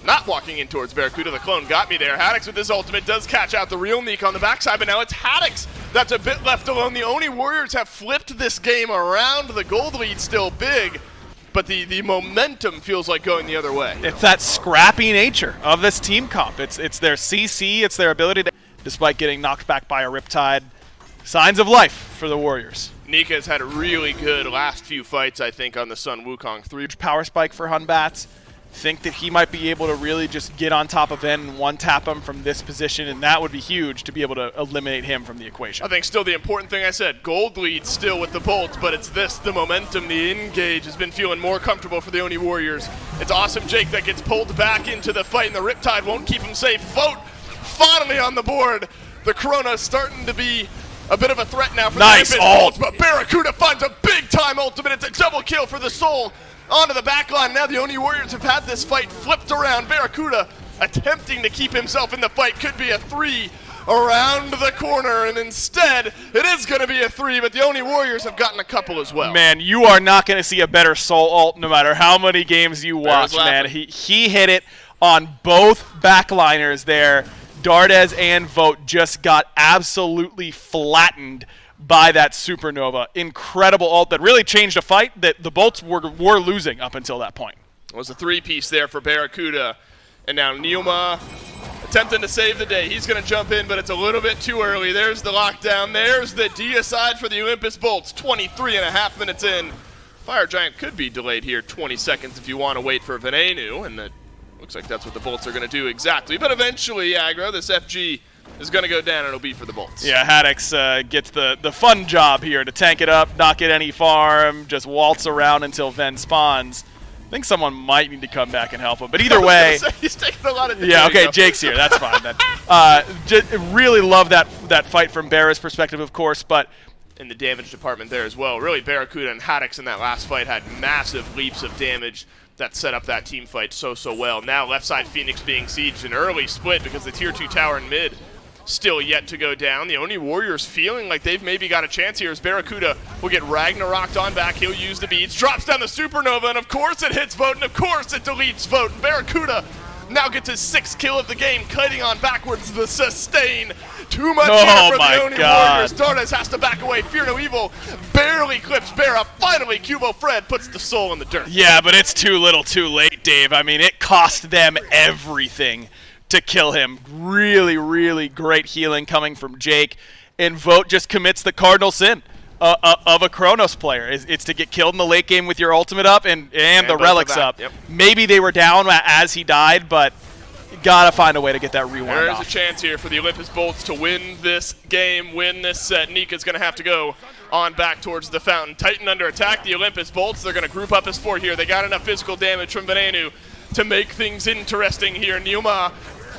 [SPEAKER 6] not walking in towards Barracuda. The clone got me there. Haddox with his ultimate does catch out the real Nika on the backside, but now it's Haddox that's a bit left alone. The Oni Warriors have flipped this game around. The gold lead still big, but the momentum feels like going the other way.
[SPEAKER 7] It's that scrappy nature of this team comp. It's their CC, it's their ability to, despite getting knocked back by a Riptide, signs of life for the Warriors.
[SPEAKER 6] Nika's had a really good last few fights, I think, on the Sun Wukong. 3
[SPEAKER 7] power spike for Hunbats. Think that he might be able to really just get on top of Ven and one-tap him from this position, and that would be huge to be able to eliminate him from the equation.
[SPEAKER 6] I think still the important thing I said, gold lead still with the Bolts, but it's this, the momentum, the engage has been feeling more comfortable for the Oni Warriors. It's Awesome Jake that gets pulled back into the fight, and the Riptide won't keep him safe. Vote finally on the board. The Corona starting to be a bit of a threat now for the Olympus Bolts, but Barracuda finds a big-time ultimate. It's a double kill for the Soul. Onto the back line. Now the Oni Warriors have had this fight flipped around. Barracuda attempting to keep himself in the fight. Could be a 3 around the corner, and instead it is going to be a 3, but the Oni Warriors have gotten a couple as well.
[SPEAKER 7] Man, you are not going to see a better Soul ult no matter how many games you watch, man. He hit it on both backliners there. Dardes and Vote just got absolutely flattened by that Supernova. Incredible ult that really changed a fight that the Bolts were losing up until that point.
[SPEAKER 6] It was a 3-piece there for Barracuda. And now Neoma attempting to save the day. He's going to jump in, but it's a little bit too early. There's the lockdown. There's the deicide for the Olympus Bolts. 23.5 minutes in. Fire Giant could be delayed here 20 seconds if you want to wait for Venenu, and it looks like that's what the Bolts are going to do exactly. But eventually, aggro, this FG is going to go down, and it'll be for the Bolts.
[SPEAKER 7] Yeah, Haddox gets the fun job here to tank it up, not get any farm, just waltz around until Ven spawns. I think someone might need to come back and help him. But either way,
[SPEAKER 6] he's taking a lot of
[SPEAKER 7] yeah, okay, Jake's here. That's fine. Then. Just really love that fight from Barra's perspective, of course. But
[SPEAKER 6] in the damage department there as well. Really, Barracuda and Haddix in that last fight had massive leaps of damage that set up that team fight so well. Now left side Phoenix being sieged, an early split because the tier 2 tower in mid still yet to go down. The Oni Warriors feeling like they've maybe got a chance here as Barracuda will get Ragnaroked on back. He'll use the beads, drops down the Supernova, and of course it hits Vote, and of course it deletes Vote. And Barracuda now gets his 6th kill of the game, kiting on backwards the sustain. Too much here for the Oni Warriors. Dardes has to back away. Fear no evil barely clips Barra. Finally, Cubo Fred puts the soul in the dirt.
[SPEAKER 7] Yeah, but it's too little too late, Dave. I mean, it cost them everything to kill him. Really, really great healing coming from Jake. And Vote just commits the cardinal sin of a Chronos player. It's to get killed in the late game with your ultimate up and the relics up.
[SPEAKER 6] Yep.
[SPEAKER 7] Maybe they were down as he died, but you gotta find a way to get that rewind
[SPEAKER 6] There is
[SPEAKER 7] off.
[SPEAKER 6] a chance here for the Olympus Bolts to win this game, win this set. Nika's going to have to go on back towards the fountain. Titan under attack. The Olympus Bolts, they're going to group up as 4 here. They got enough physical damage from Venenu to make things interesting here. Neilma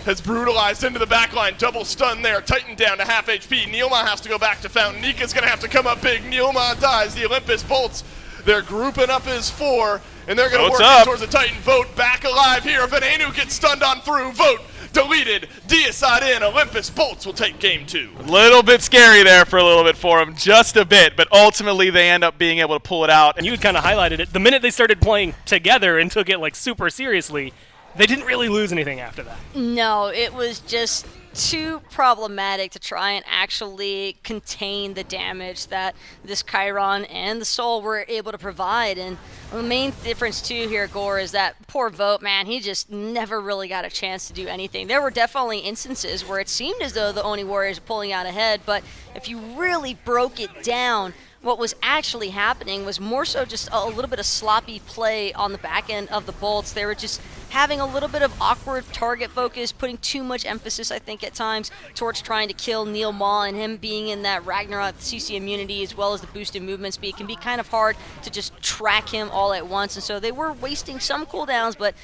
[SPEAKER 6] has brutalized into the backline. Double stun there. Titan down to half HP. Neilma has to go back to fountain. Nika's going to have to come up big. Neilma dies. The Olympus Bolts, they're grouping up as 4, and they're going to work in towards the Titan. Vote back alive here. Venenu gets stunned on through. Vote deleted. Deicide in. Olympus Bolts will take game 2.
[SPEAKER 7] A little bit scary there for a little bit for him, just a bit, but ultimately they end up being able to pull it out.
[SPEAKER 4] And you had kind of highlighted it. The minute they started playing together and took it like super seriously, they didn't really lose anything after that.
[SPEAKER 5] No, it was just too problematic to try and actually contain the damage that this Chiron and the Soul were able to provide. And the main difference too here, Gore, is that poor Vote, man, he just never really got a chance to do anything. There were definitely instances where it seemed as though the Oni Warriors were pulling out ahead, but if you really broke it down, what was actually happening was more so just a little bit of sloppy play on the back end of the Bolts. They were just having a little bit of awkward target focus, putting too much emphasis, I think, at times towards trying to kill Neil Maul, and him being in that Ragnarok CC immunity as well as the boosted movement speed can be kind of hard to just track him all at once, and so they were wasting some cooldowns, but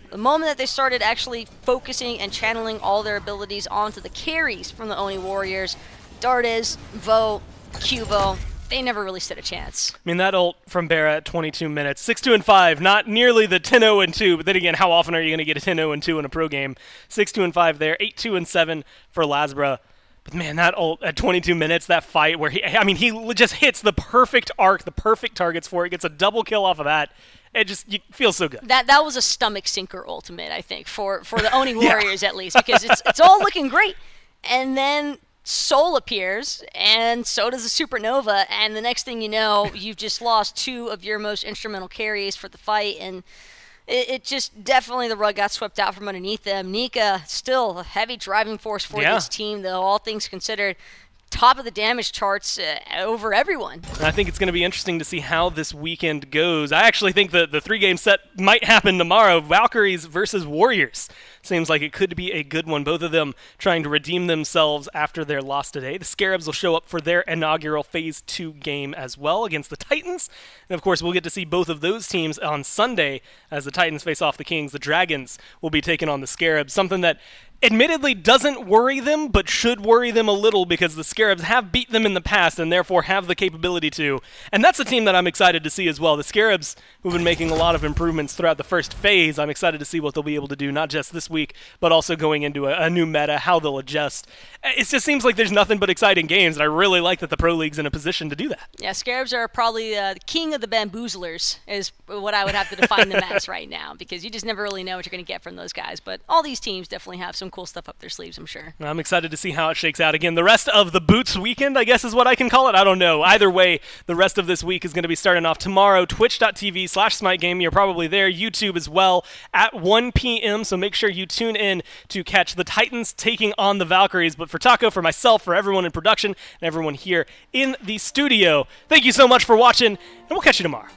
[SPEAKER 5] the moment that they started actually focusing and channeling all their abilities onto the carries from the Oni Warriors, Dardes, Vo, Cubo, they never really stood a chance.
[SPEAKER 4] I mean, that ult from Barra at 22 minutes, 6-2-5, not nearly the 10-0-2, but then again, how often are you going to get a 10-0-2 in a pro game? 6-2-5 there, 8-2-7 for Lasbra. But man, that ult at 22 minutes, that fight where he just hits the perfect arc, the perfect targets for it, gets a double kill off of that. It just feels so good.
[SPEAKER 5] That was a stomach sinker ultimate, I think, for the Oni Warriors at least, because it's all looking great. And then Soul appears, and so does the Supernova, and the next thing you know, you've just lost 2 of your most instrumental carries for the fight, and it just definitely the rug got swept out from underneath them. Nika still a heavy driving force for this team, though, all things considered. Top of the damage charts over everyone.
[SPEAKER 4] And I think it's going to be interesting to see how this weekend goes. I actually think the 3-game set might happen tomorrow. Valkyries versus Warriors. Seems like it could be a good one. Both of them trying to redeem themselves after their loss today. The Scarabs will show up for their inaugural Phase 2 game as well against the Titans. And of course, we'll get to see both of those teams on Sunday as the Titans face off the Kings. The Dragons will be taking on the Scarabs. Something that admittedly doesn't worry them, but should worry them a little because the Scarabs have beat them in the past and therefore have the capability to. And that's a team that I'm excited to see as well. The Scarabs, who've been making a lot of improvements throughout the first phase, I'm excited to see what they'll be able to do, not just this week, but also going into a new meta, how they'll adjust. It just seems like there's nothing but exciting games, and I really like that the Pro League's in a position to do that.
[SPEAKER 5] Yeah, Scarabs are probably the king of the bamboozlers, is what I would have to define them as right now, because you just never really know what you're going to get from those guys. But all these teams definitely have some cool stuff up their sleeves, I'm sure.
[SPEAKER 4] I'm excited to see how it shakes out. Again, the rest of the Boots weekend, I guess is what I can call it. I don't know. Either way, the rest of this week is going to be starting off tomorrow, twitch.tv/SmiteGame. You're probably there. YouTube as well at 1 p.m., so make sure you tune in to catch the Titans taking on the Valkyries. But for Taco, for myself, for everyone in production, and everyone here in the studio, thank you so much for watching, and we'll catch you tomorrow.